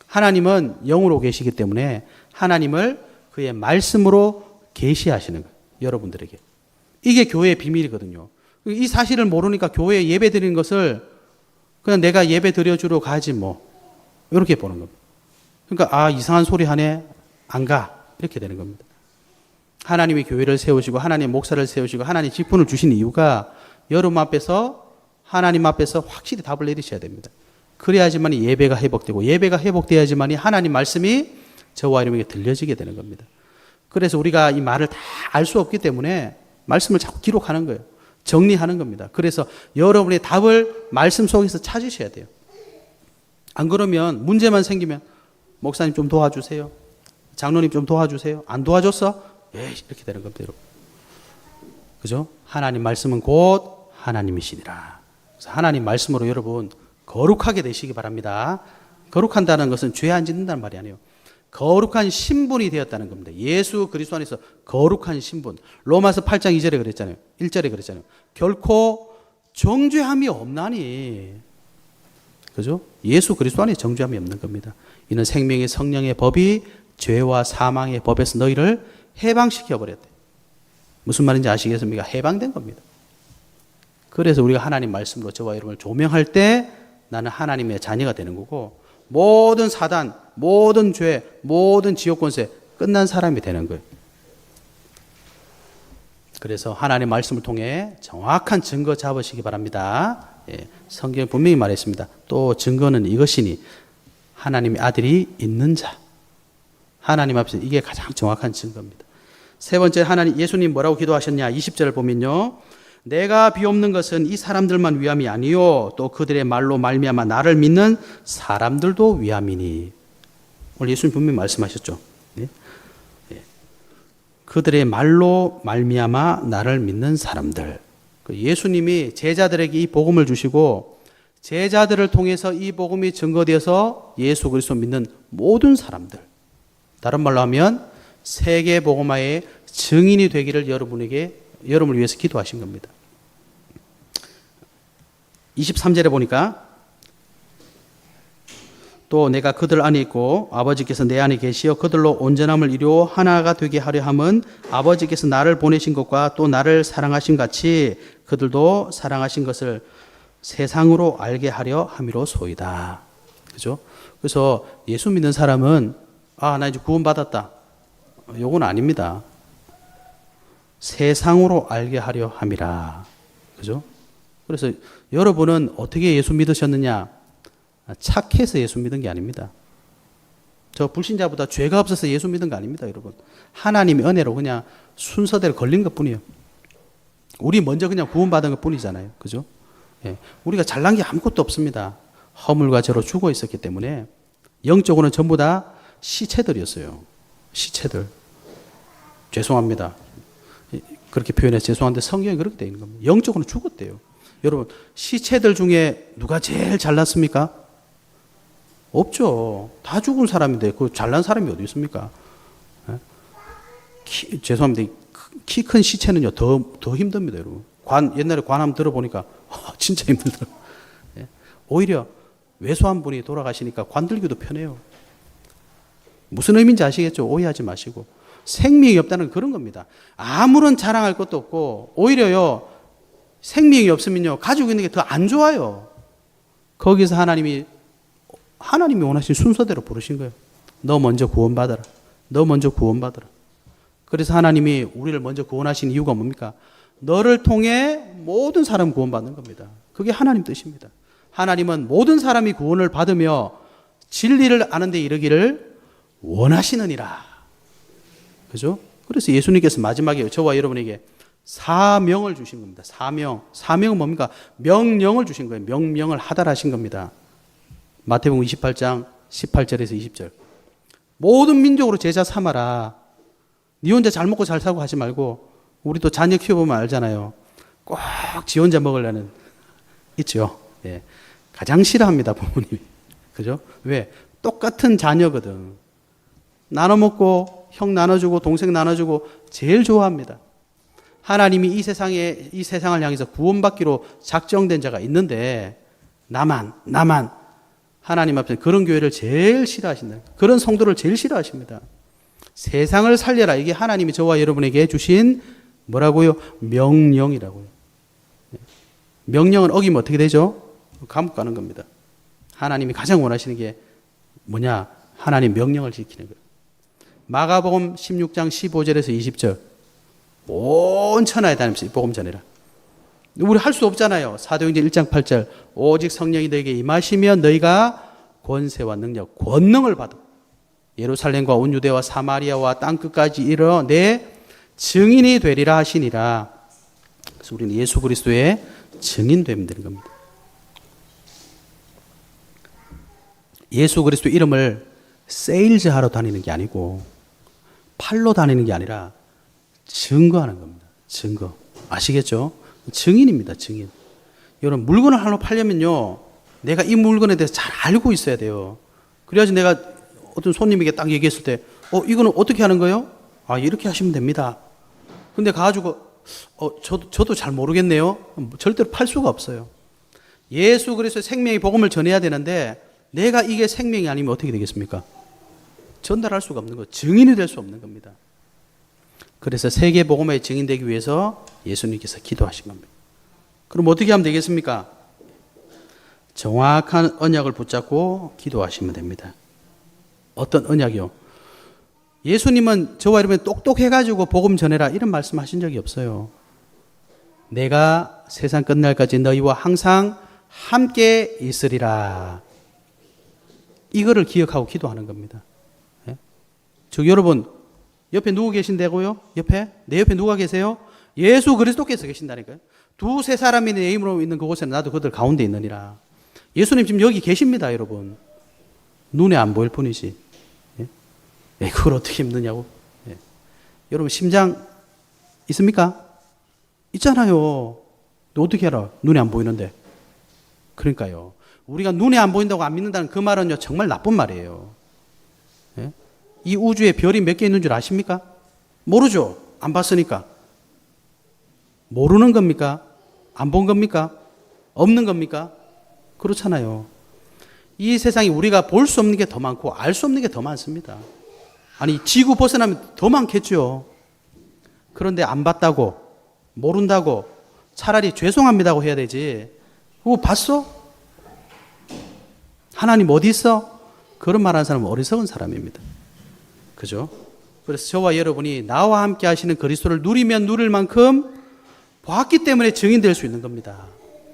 하나님은 영으로 계시기 때문에 하나님을 그의 말씀으로 계시하시는 거예요. 여러분들에게. 이게 교회의 비밀이거든요. 이 사실을 모르니까 교회에 예배 드리는 것을 그냥 내가 예배 드려주러 가지 뭐 이렇게 보는 겁니다. 그러니까 이상한 소리 하네 안 가 이렇게 되는 겁니다. 하나님이 교회를 세우시고 하나님 목사를 세우시고 하나님 직분을 주신 이유가 여러분 앞에서 하나님 앞에서 확실히 답을 내리셔야 됩니다. 그래야지만 예배가 회복되고 예배가 회복돼야지만 하나님 말씀이 저와 여러분에게 들려지게 되는 겁니다. 그래서 우리가 이 말을 다 알 수 없기 때문에 말씀을 자꾸 기록하는 거예요. 정리하는 겁니다. 그래서 여러분의 답을 말씀 속에서 찾으셔야 돼요. 안 그러면 문제만 생기면 목사님 좀 도와주세요. 장로님 좀 도와주세요. 안 도와줬어? 예, 이렇게 되는 겁니다, 여러분. 그죠? 하나님 말씀은 곧 하나님이시니라. 그래서 하나님 말씀으로 여러분 거룩하게 되시기 바랍니다. 거룩한다는 것은 죄 안 짓는다는 말이 아니에요. 거룩한 신분이 되었다는 겁니다. 예수 그리스도 안에서 거룩한 신분. 로마서 8장 2절에 그랬잖아요. 1절에 그랬잖아요. 결코 정죄함이 없나니. 그죠? 예수 그리스도 안에 정죄함이 없는 겁니다. 이는 생명의 성령의 법이 죄와 사망의 법에서 너희를 해방시켜 버렸대. 무슨 말인지 아시겠습니까? 해방된 겁니다. 그래서 우리가 하나님 말씀으로 저와 여러분을 조명할 때 나는 하나님의 자녀가 되는 거고, 모든 사단, 모든 죄, 모든 지옥 권세 끝난 사람이 되는 거예요. 그래서 하나님 말씀을 통해 정확한 증거 잡으시기 바랍니다. 예, 성경에 분명히 말했습니다. 또 증거는 이것이니 하나님의 아들이 있는 자. 하나님 앞에서 이게 가장 정확한 증거입니다. 세 번째, 하나님 예수님 뭐라고 기도하셨냐? 20절을 보면요. 내가 비옵는 것은 이 사람들만 위함이 아니요 또 그들의 말로 말미암아 나를 믿는 사람들도 위함이니. 오늘 예수님 분명히 말씀하셨죠. 네? 네. 그들의 말로 말미암아 나를 믿는 사람들. 예수님이 제자들에게 이 복음을 주시고 제자들을 통해서 이 복음이 증거되어서 예수 그리스도 믿는 모든 사람들. 다른 말로 하면 세계 복음화의 증인이 되기를 여러분을 위해서 기도하신 겁니다. 23절에 보니까 또 내가 그들 안에 있고 아버지께서 내 안에 계시어 그들로 온전함을 이루어 하나가 되게 하려 함은 아버지께서 나를 보내신 것과 또 나를 사랑하신 같이 그들도 사랑하신 것을 세상으로 알게 하려 함이로소이다. 그죠? 그래서 예수 믿는 사람은 나 이제 구원받았다. 요건 아닙니다. 세상으로 알게 하려 함이라. 그죠? 그래서 여러분은 어떻게 예수 믿으셨느냐? 착해서 예수 믿은 게 아닙니다. 저 불신자보다 죄가 없어서 예수 믿은 거 아닙니다, 여러분. 하나님의 은혜로 그냥 순서대로 걸린 것 뿐이에요. 우리 먼저 그냥 구원받은 것 뿐이잖아요. 그죠? 예. 우리가 잘난 게 아무것도 없습니다. 허물과 죄로 죽어 있었기 때문에 영적으로는 전부 다 시체들이었어요. 시체들. 죄송합니다. 그렇게 표현해서 죄송한데 성경이 그렇게 되어 있는 겁니다. 영적으로는 죽었대요. 여러분, 시체들 중에 누가 제일 잘났습니까? 없죠. 다 죽은 사람인데 그 잘난 사람이 어디 있습니까? 죄송합니다. 키 큰 시체는요 더 힘듭니다, 여러분. 옛날에 관 한번 들어보니까 진짜 힘들더라고요. 오히려 왜소한 분이 돌아가시니까 관 들기도 편해요. 무슨 의미인지 아시겠죠? 오해하지 마시고. 생명이 없다는 그런 겁니다. 아무런 자랑할 것도 없고 오히려요 생명이 없으면요 가지고 있는 게 더 안 좋아요. 거기서 하나님이 원하신 순서대로 부르신 거예요. 너 먼저 구원받아라. 너 먼저 구원받아라. 그래서 하나님이 우리를 먼저 구원하신 이유가 뭡니까? 너를 통해 모든 사람 구원받는 겁니다. 그게 하나님 뜻입니다. 하나님은 모든 사람이 구원을 받으며 진리를 아는 데 이르기를 원하시느니라. 그죠? 그래서 예수님께서 마지막에 저와 여러분에게 사명을 주신 겁니다. 사명은 뭡니까? 명령을 주신 거예요. 명령을 하달하신 겁니다. 마태복음 28장 18절에서 20절. 모든 민족으로 제자 삼아라. 니 혼자 잘 먹고 잘 살고 하지 말고, 우리도 자녀 키워보면 알잖아요. 꼭 지 혼자 먹으려는 있죠. 예. 가장 싫어합니다, 부모님이. 그죠? 왜? 똑같은 자녀거든. 나눠 먹고 형 나눠주고 동생 나눠주고 제일 좋아합니다. 하나님이 이 세상을 향해서 구원받기로 작정된 자가 있는데 나만 하나님 앞에 그런 교회를 제일 싫어하신다. 그런 성도를 제일 싫어하십니다. 세상을 살려라. 이게 하나님이 저와 여러분에게 주신 뭐라고요? 명령이라고요. 명령을 어기면 어떻게 되죠? 감옥 가는 겁니다. 하나님이 가장 원하시는 게 뭐냐? 하나님 명령을 지키는 거예요. 마가복음 16장 15절에서 20절 온 천하에 다니면서 이 복음 전해라. 우리 할 수 없잖아요. 사도행전 1장 8절 오직 성령이 너에게 임하시면 너희가 권세와 능력, 권능을 받아 예루살렘과 온 유대와 사마리아와 땅끝까지 이르러 내 증인이 되리라 하시니라. 그래서 우리는 예수 그리스도의 증인 되면 되는 겁니다. 예수 그리스도 이름을 세일즈하러 다니는 게 아니고 팔로 다니는 게 아니라 증거하는 겁니다. 증거. 아시겠죠? 증인입니다. 증인. 여러분 물건을 하나 팔려면요. 내가 이 물건에 대해서 잘 알고 있어야 돼요. 그래야지 내가 어떤 손님에게 딱 얘기했을 때 이거는 어떻게 하는 거예요? 아, 이렇게 하시면 됩니다. 근데 가가지고 저도 잘 모르겠네요. 절대로 팔 수가 없어요. 예수 그리스도의 생명의 복음을 전해야 되는데 내가 이게 생명이 아니면 어떻게 되겠습니까? 전달할 수가 없는 거예요. 증인이 될 수 없는 겁니다. 그래서 세계 복음의 증인되기 위해서 예수님께서 기도하신 겁니다. 그럼 어떻게 하면 되겠습니까? 정확한 언약을 붙잡고 기도하시면 됩니다. 어떤 언약이요? 예수님은 저와 여러분이 똑똑해가지고 복음 전해라 이런 말씀하신 적이 없어요. 내가 세상 끝날까지 너희와 항상 함께 있으리라. 이거를 기억하고 기도하는 겁니다. 예? 저 여러분 옆에 누구 계신다고요? 내 옆에 누가 계세요? 예수 그리스도께서 계신다니까요. 두세 사람이 내 이름으로 있는 그곳에는 나도 그들 가운데 있느니라. 예수님 지금 여기 계십니다, 여러분. 눈에 안 보일 뿐이지. 예? 그걸 어떻게 힘드냐고. 예. 여러분 심장 있습니까? 있잖아요. 너 어떻게 알아? 눈에 안 보이는데. 그러니까요. 우리가 눈에 안 보인다고 안 믿는다는 그 말은요 정말 나쁜 말이에요. 예? 이 우주에 별이 몇 개 있는 줄 아십니까? 모르죠. 안 봤으니까. 모르는 겁니까? 안 본 겁니까? 없는 겁니까? 그렇잖아요. 이 세상에 우리가 볼 수 없는 게 더 많고 알 수 없는 게 더 많습니다. 아니 지구 벗어나면 더 많겠죠. 그런데 안 봤다고 모른다고 차라리 죄송합니다고 해야 되지. 그거 봤어? 하나님 어디 있어? 그런 말하는 사람은 어리석은 사람입니다. 그죠? 그래서 저와 여러분이 나와 함께 하시는 그리스도를 누리면 누릴 만큼 봤기 때문에 증인될 수 있는 겁니다.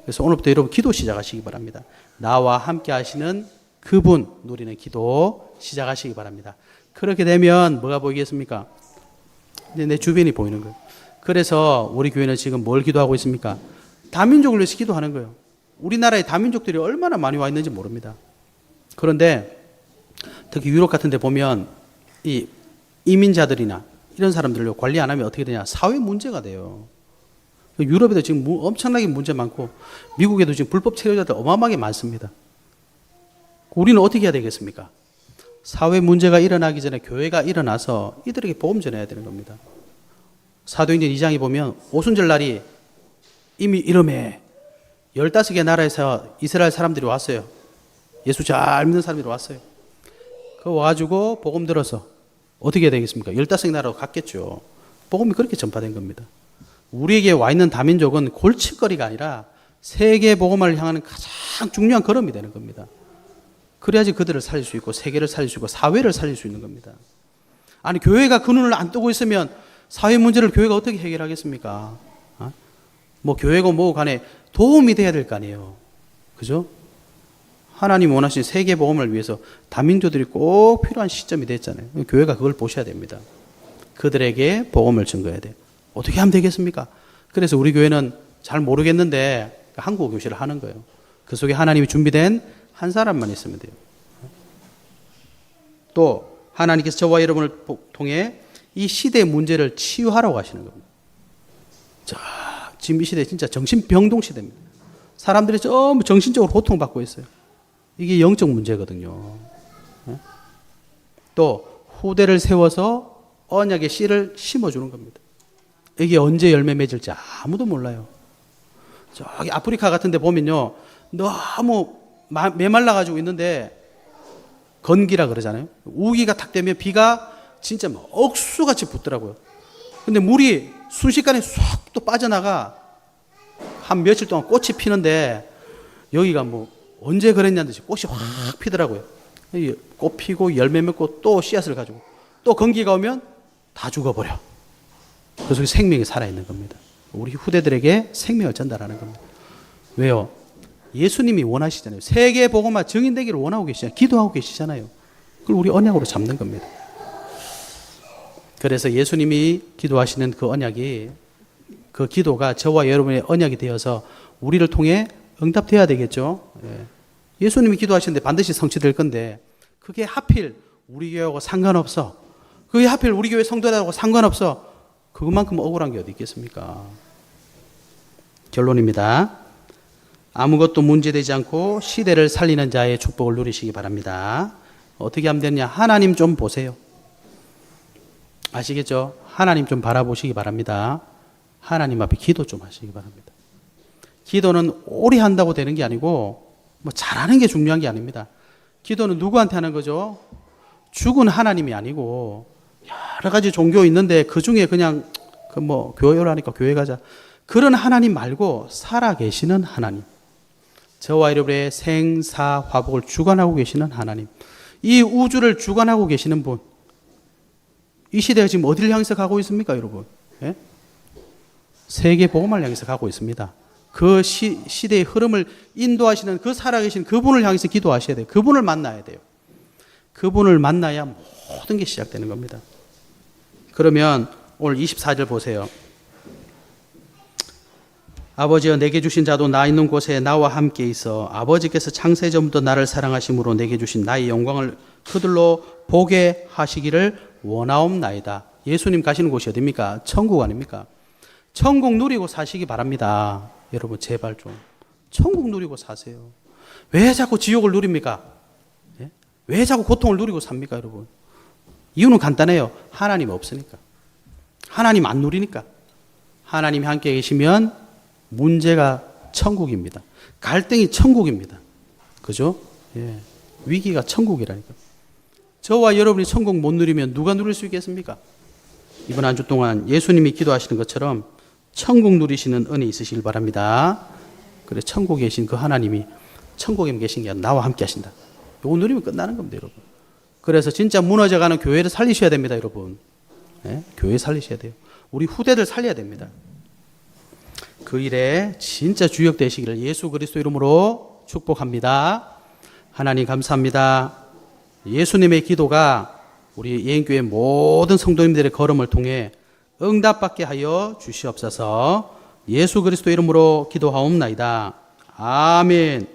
그래서 오늘부터 여러분 기도 시작하시기 바랍니다. 나와 함께 하시는 그분 누리는 기도 시작하시기 바랍니다. 그렇게 되면 뭐가 보이겠습니까? 내 주변이 보이는 거예요. 그래서 우리 교회는 지금 뭘 기도하고 있습니까? 다민족을 위해서 기도하는 거예요. 우리나라에 다민족들이 얼마나 많이 와 있는지 모릅니다. 그런데 특히 유럽 같은 데 보면 이 이민자들이나 이런 사람들을 관리 안 하면 어떻게 되냐? 사회 문제가 돼요. 유럽에도 지금 엄청나게 문제 많고 미국에도 지금 불법 체류자들 어마어마하게 많습니다. 우리는 어떻게 해야 되겠습니까? 사회 문제가 일어나기 전에 교회가 일어나서 이들에게 복음 전해야 되는 겁니다. 사도행전 2장에 보면 오순절 날이 이미 이름에 15개 나라에서 이스라엘 사람들이 왔어요. 예수 잘 믿는 사람들이 왔어요. 그 와가지고 복음 들어서 어떻게 해야 되겠습니까? 15개 나라로 갔겠죠. 복음이 그렇게 전파된 겁니다. 우리에게 와 있는 다민족은 골칫거리가 아니라 세계 복음을 향하는 가장 중요한 걸음이 되는 겁니다. 그래야지 그들을 살릴 수 있고 세계를 살릴 수 있고 사회를 살릴 수 있는 겁니다. 아니 교회가 그 눈을 안 뜨고 있으면 사회 문제를 교회가 어떻게 해결하겠습니까? 뭐 교회고 뭐고 간에 도움이 돼야 될 거 아니에요. 그죠? 하나님 원하신 세계 복음을 위해서 다민족들이 꼭 필요한 시점이 됐잖아요. 교회가 그걸 보셔야 됩니다. 그들에게 복음을 증거해야 돼요. 어떻게 하면 되겠습니까? 그래서 우리 교회는 잘 모르겠는데 한국어 교실을 하는 거예요. 그 속에 하나님이 준비된 한 사람만 있으면 돼요. 또 하나님께서 저와 여러분을 통해 이 시대의 문제를 치유하라고 하시는 겁니다. 자, 지금 이 시대 진짜 정신병동 시대입니다. 사람들이 전부 정신적으로 고통받고 있어요. 이게 영적 문제거든요. 또 후대를 세워서 언약의 씨를 심어주는 겁니다. 이게 언제 열매 맺을지 아무도 몰라요. 저기 아프리카 같은 데 보면요. 너무 메말라가지고 있는데 건기라 그러잖아요. 우기가 탁 되면 비가 진짜 막 억수같이 붙더라고요. 근데 물이 순식간에 쏙 또 빠져나가 한 며칠 동안 꽃이 피는데 여기가 뭐 언제 그랬냐는 듯이 꽃이 확 피더라고요. 꽃 피고 열매 맺고 또 씨앗을 가지고 또 건기가 오면 다 죽어버려. 그 속에 생명이 살아있는 겁니다. 우리 후대들에게 생명을 전달하는 겁니다. 왜요? 예수님이 원하시잖아요. 세계 복음화 증인되기를 원하고 계시잖아요. 기도하고 계시잖아요. 그걸 우리 언약으로 잡는 겁니다. 그래서 예수님이 기도하시는 그 언약이, 그 기도가 저와 여러분의 언약이 되어서 우리를 통해 응답돼야 되겠죠. 예수님이 기도하시는데 반드시 성취될 건데 그게 하필 우리 교회하고 상관없어. 그게 하필 우리 교회 성도들하고 상관없어. 그것만큼 억울한 게 어디 있겠습니까? 결론입니다. 아무것도 문제되지 않고 시대를 살리는 자의 축복을 누리시기 바랍니다. 어떻게 하면 되느냐? 하나님 좀 보세요. 아시겠죠? 하나님 좀 바라보시기 바랍니다. 하나님 앞에 기도 좀 하시기 바랍니다. 기도는 오래 한다고 되는 게 아니고 뭐 잘하는 게 중요한 게 아닙니다. 기도는 누구한테 하는 거죠? 죽은 하나님이 아니고 여러 가지 종교 있는데 그 중에 그냥 그 뭐 교회를 하니까 교회 가자. 그런 하나님 말고 살아계시는 하나님. 저와 여러분의 생사 화복을 주관하고 계시는 하나님. 이 우주를 주관하고 계시는 분. 이 시대가 지금 어디를 향해서 가고 있습니까, 여러분? 예? 세계 복음을 향해서 가고 있습니다. 그 시대의 흐름을 인도하시는 그 살아계신 그분을 향해서 기도하셔야 돼요. 그분을 만나야 돼요. 그분을 만나야 모든 게 시작되는 겁니다. 그러면 오늘 24절 보세요. 아버지여 내게 주신 자도 나 있는 곳에 나와 함께 있어 아버지께서 창세전부터 나를 사랑하심으로 내게 주신 나의 영광을 그들로 보게 하시기를 원하옵나이다. 예수님 가시는 곳이 어디입니까? 천국 아닙니까? 천국 누리고 사시기 바랍니다. 여러분 제발 좀 천국 누리고 사세요. 왜 자꾸 지옥을 누립니까? 예? 왜 자꾸 고통을 누리고 삽니까, 여러분? 이유는 간단해요. 하나님 없으니까. 하나님 안 누리니까. 하나님이 함께 계시면 문제가 천국입니다. 갈등이 천국입니다. 그죠? 예. 위기가 천국이라니까. 저와 여러분이 천국 못 누리면 누가 누릴 수 있겠습니까? 이번 한 주 동안 예수님이 기도하시는 것처럼 천국 누리시는 은혜 있으시길 바랍니다. 그래 천국에 계신 그 하나님이 천국에 계신 게 아니라 나와 함께 하신다. 요거 누리면 끝나는 겁니다, 여러분. 그래서 진짜 무너져가는 교회를 살리셔야 됩니다, 여러분. 예? 교회 살리셔야 돼요. 우리 후대들 살려야 됩니다. 그 일에 진짜 주역 되시기를 예수 그리스도 이름으로 축복합니다. 하나님 감사합니다. 예수님의 기도가 우리 예인교회 모든 성도님들의 걸음을 통해 응답받게 하여 주시옵소서. 예수 그리스도 이름으로 기도하옵나이다. 아멘.